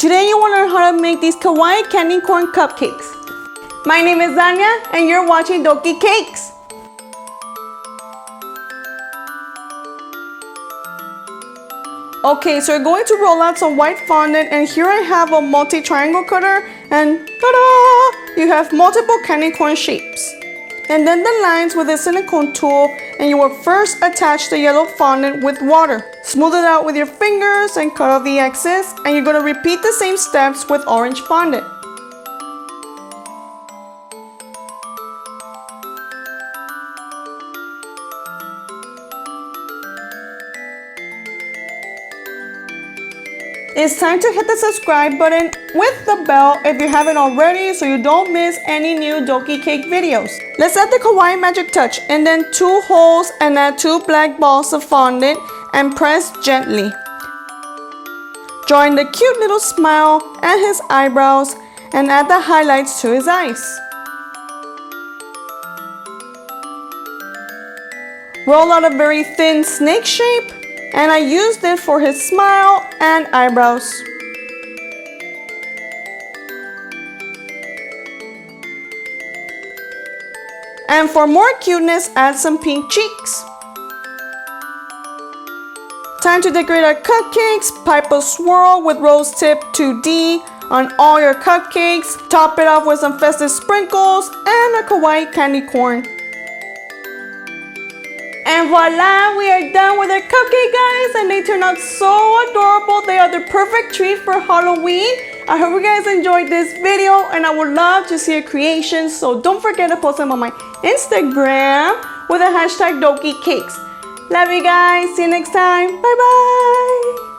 Today you will learn how to make these kawaii candy corn cupcakes. My name is Dania and you're watching Doki Cakes. Okay, so we're going to roll out some white fondant, and here I have a multi-triangle cutter, and ta-da! You have multiple candy corn shapes. And then the lines with a silicone tool, and you will first attach the yellow fondant with water. Smooth it out with your fingers and cut off the excess, and you're going to repeat the same steps with orange fondant. It's time to hit the subscribe button with the bell if you haven't already so you don't miss any new Doki Cake videos. Let's add the kawaii magic touch, and then 2 holes and add 2 black balls of fondant and press gently. Join the cute little smile and his eyebrows and add the highlights to his eyes. Roll out a very thin snake shape, and I used it for his smile and eyebrows. And for more cuteness, add some pink cheeks. Time to decorate our cupcakes. Pipe a swirl with rose tip 2D on all your cupcakes. Top it off with some festive sprinkles and a kawaii candy corn. And voila, we are done with our cupcake, guys, and they turned out so adorable. They are the perfect treat for Halloween. I hope you guys enjoyed this video, and I would love to see your creations, so don't forget to post them on my Instagram with the hashtag Doki Cakes. Love you guys. See you next time. Bye bye.